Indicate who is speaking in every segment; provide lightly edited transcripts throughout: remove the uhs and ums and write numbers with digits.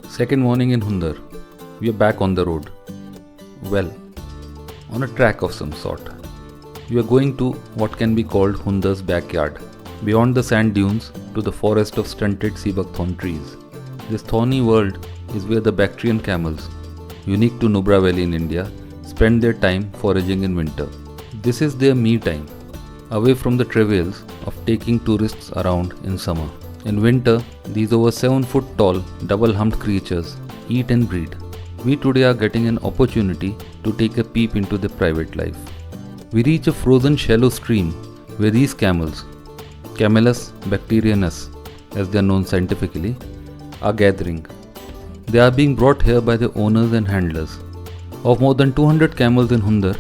Speaker 1: Second morning in Hundar. We are back on the road. Well, on a track of some sort. We are going to what can be called Hundar's backyard. Beyond the sand dunes to the forest of stunted seabuckthorn trees. This thorny world is where the Bactrian camels, unique to Nubra Valley in India, spend their time foraging in winter. This is their me time, away from the travails of taking tourists around in summer. In winter, these over 7 foot tall, double-humped creatures eat and breed. We today are getting an opportunity to take a peep into their private life. We reach a frozen shallow stream where these camels, Camelus bactrianus as they are known scientifically, are gathering. They are being brought here by the owners and handlers. Of more than 200 camels in Hundar,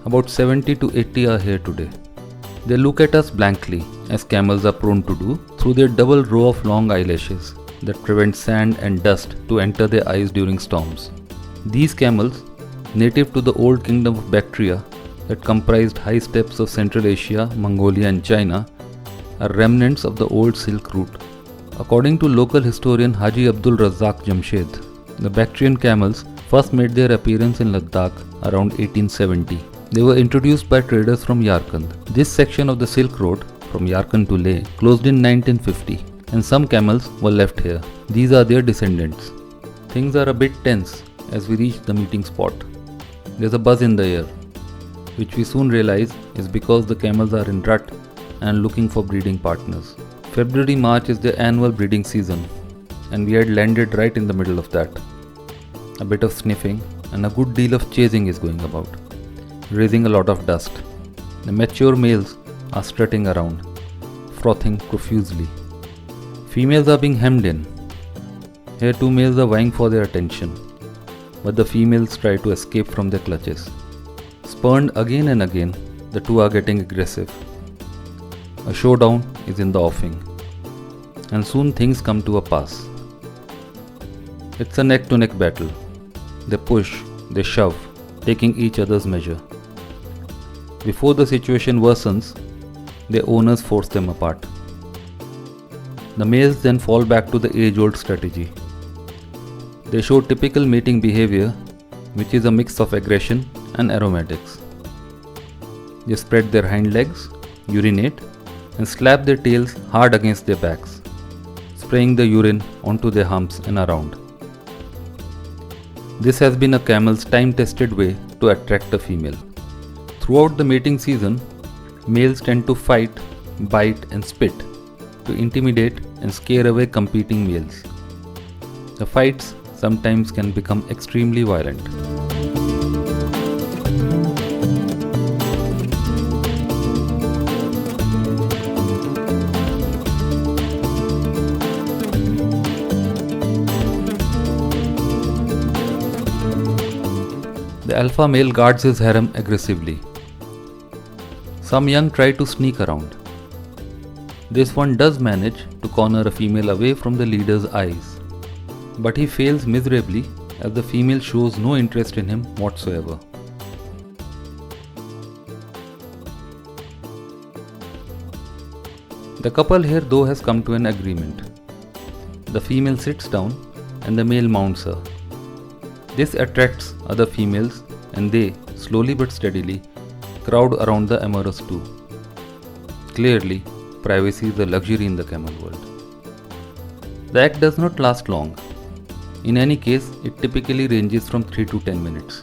Speaker 1: about 70 to 80 are here today. They look at us blankly, as camels are prone to do, through their double row of long eyelashes that prevent sand and dust to enter their eyes during storms. These camels, native to the old kingdom of Bactria that comprised high steppes of Central Asia, Mongolia and China, are remnants of the old Silk Route. According to local historian Haji Abdul Razzaq Jamshed, the Bactrian camels first made their appearance in Ladakh around 1870. They were introduced by traders from Yarkand. This section of the Silk Road, from Yarkand to Leh, closed in 1950, and some camels were left here. These are their descendants. Things are a bit tense as we reach the meeting spot. There's a buzz in the air, which we soon realize is because the camels are in rut and looking for breeding partners. February-March is their annual breeding season, and we had landed right in the middle of that. A bit of sniffing and a good deal of chasing is going about, raising a lot of dust. The mature males are strutting around, frothing profusely. Females are being hemmed in. Here two males are vying for their attention, but the females try to escape from their clutches. Spurned again and again, the two are getting aggressive. A showdown is in the offing, and soon things come to a pass. It's a neck-to-neck battle. They push, they shove, taking each other's measure. Before the situation worsens, their owners force them apart. The males then fall back to the age-old strategy. They show typical mating behavior, which is a mix of aggression and aromatics. They spread their hind legs, urinate, and slap their tails hard against their backs, spraying the urine onto their humps and around. This has been a camel's time-tested way to attract a female. Throughout the mating season, males tend to fight, bite and spit to intimidate and scare away competing males. The fights sometimes can become extremely violent. The alpha male guards his harem aggressively. Some young try to sneak around. This one does manage to corner a female away from the leader's eyes, but he fails miserably as the female shows no interest in him whatsoever. The couple here though has come to an agreement. The female sits down and the male mounts her. This attracts other females and they, slowly but steadily, crowd around the amorous two. Clearly, privacy is a luxury in the camel world. The act does not last long. In any case, it typically ranges from 3 to 10 minutes.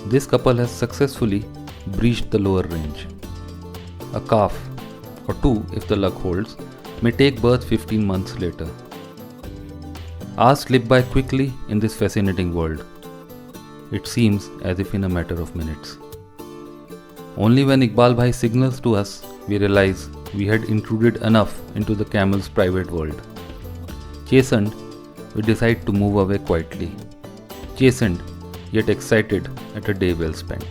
Speaker 1: This couple has successfully breached the lower range. A calf, or two if the luck holds, may take birth 15 months later. Hours slip by quickly in this fascinating world. It seems as if in a matter of minutes. Only when Iqbal Bhai signals to us, we realize we had intruded enough into the camel's private world. Chastened, we decide to move away quietly. Chastened, yet excited at a day well spent.